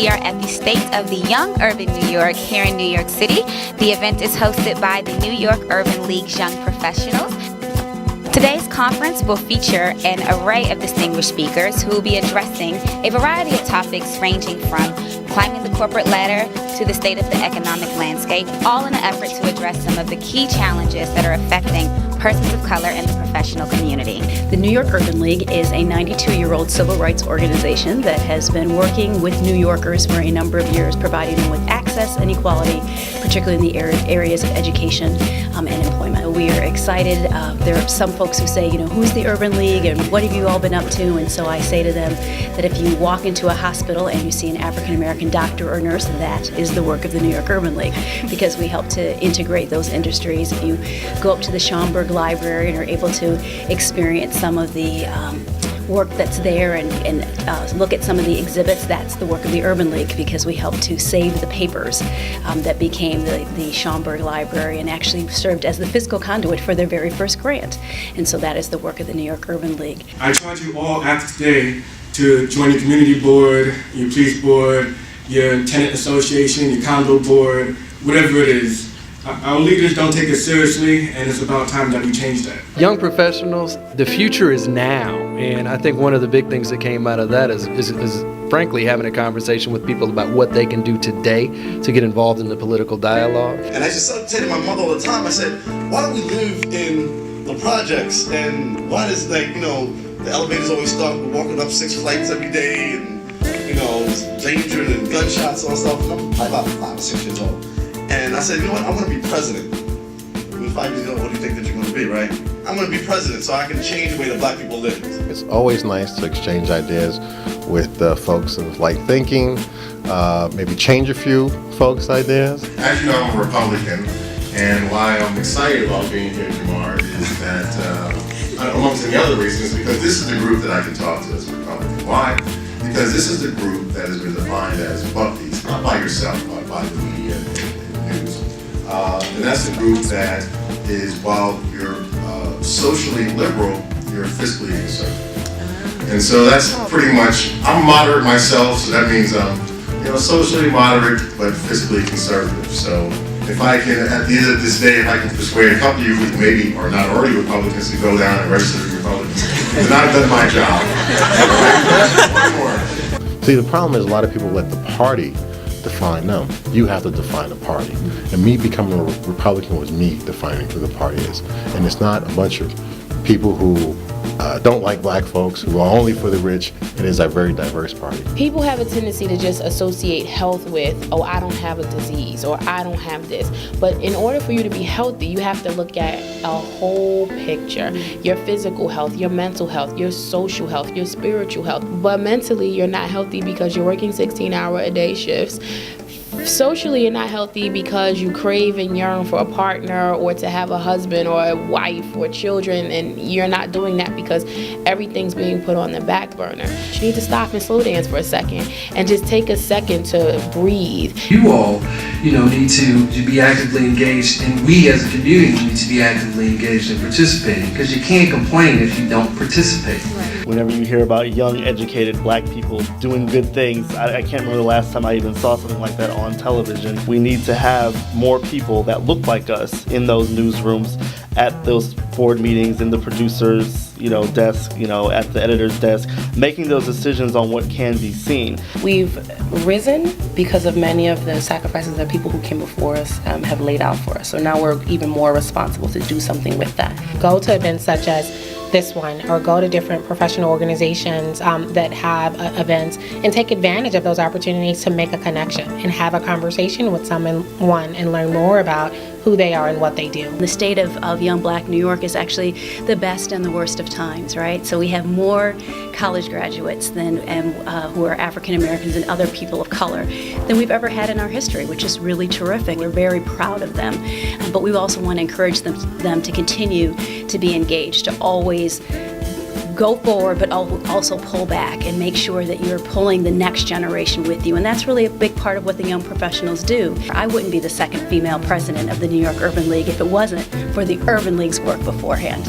We are at the State of the Young Urban New York here in New York City. The event is hosted by the New York Urban League's Young Professionals. Today's conference will feature an array of distinguished speakers who will be addressing a variety of topics ranging from climbing the corporate ladder to the state of the economic landscape, all in an effort to address some of the key challenges that are affecting persons of color in the professional community. The New York Urban League is a 92-year-old civil rights organization that has been working with New Yorkers for a number of years, providing them with access and equality, particularly in the areas of education and employment. We are excited. There are some folks who say, who's the Urban League and what have you all been up to? And so I say to them that if you walk into a hospital and you see an African-American doctor or nurse, that is the work of the New York Urban League, because we help to integrate those industries. If you go up to the Schomburg Library and are able to experience some of the work that's there and look at some of the exhibits, that's the work of the Urban League, because we help to save the papers that became the Schomburg Library and actually served as the fiscal conduit for their very first grant. And so that is the work of the New York Urban League. I charge you all after today to join your community board, your police board, your tenant association, your condo board, whatever it is. Our leaders don't take it seriously, and it's about time that we change that. Young professionals, the future is now, and I think one of the big things that came out of that is frankly having a conversation with people about what they can do today to get involved in the political dialogue. And I just say to my mother all the time, I said, why don't we live in the projects, and why does the elevators always start with walking up 6 flights every day, and danger and gunshots and stuff. And I'm probably about 5 or 6 years old. And I said, you know what, I want to be president. I mean, 5 years ago, what do you think that you're going to be, right? I'm going to be president so I can change the way that black people live. It's always nice to exchange ideas with folks of like thinking, maybe change a few folks' ideas. As you know, I'm a Republican, and why I'm excited about being here, Jamar, is that, amongst many other reasons, because this is the group that I can talk to as a Republican. Why? Because this is the group that has been defined as Buckley's, not by yourself, but by the media and news. And that's the group that is, while you're socially liberal, you're fiscally conservative. And so that's pretty much, I'm moderate myself, so that means I'm socially moderate, but fiscally conservative. So if I can, at the end of this day, if I can persuade a couple of you who maybe are not already Republicans to go down and register as Republicans, then I've done my job. One more. See, the problem is a lot of people let the party define them. You have to define the party. And me becoming a Republican was me defining who the party is. And it's not a bunch of people who don't like black folks, who are only for the rich. It is a very diverse party. People have a tendency to just associate health with, oh, I don't have a disease, or I don't have this. But in order for you to be healthy, you have to look at a whole picture. Your physical health, your mental health, your social health, your spiritual health. But mentally, you're not healthy because you're working 16-hour-a-day shifts. Socially, you're not healthy because you crave and yearn for a partner or to have a husband or a wife or children, and you're not doing that because everything's being put on the back burner. You need to stop and slow dance for a second and just take a second to breathe. You all, need to be actively engaged, and we as a community need to be actively engaged and participating, because you can't complain if you don't participate. Whenever you hear about young, educated black people doing good things, I can't remember the last time I even saw something like that on television. We need to have more people that look like us in those newsrooms, at those board meetings, in the producer's desk, at the editor's desk, making those decisions on what can be seen. We've risen because of many of the sacrifices that people who came before us have laid out for us. So now we're even more responsible to do something with that. Go to events such as this one, or go to different professional organizations that have events, and take advantage of those opportunities to make a connection and have a conversation with someone and learn more about who they are and what they do. The state of young black New York is actually the best and the worst of times, right? So we have more college graduates who are African Americans and other people of color than we've ever had in our history, which is really terrific. We're very proud of them, but we also want to encourage them to continue to be engaged, to always go forward, but also pull back and make sure that you're pulling the next generation with you. And that's really a big part of what the young professionals do. I wouldn't be the second female president of the New York Urban League if it wasn't for the Urban League's work beforehand.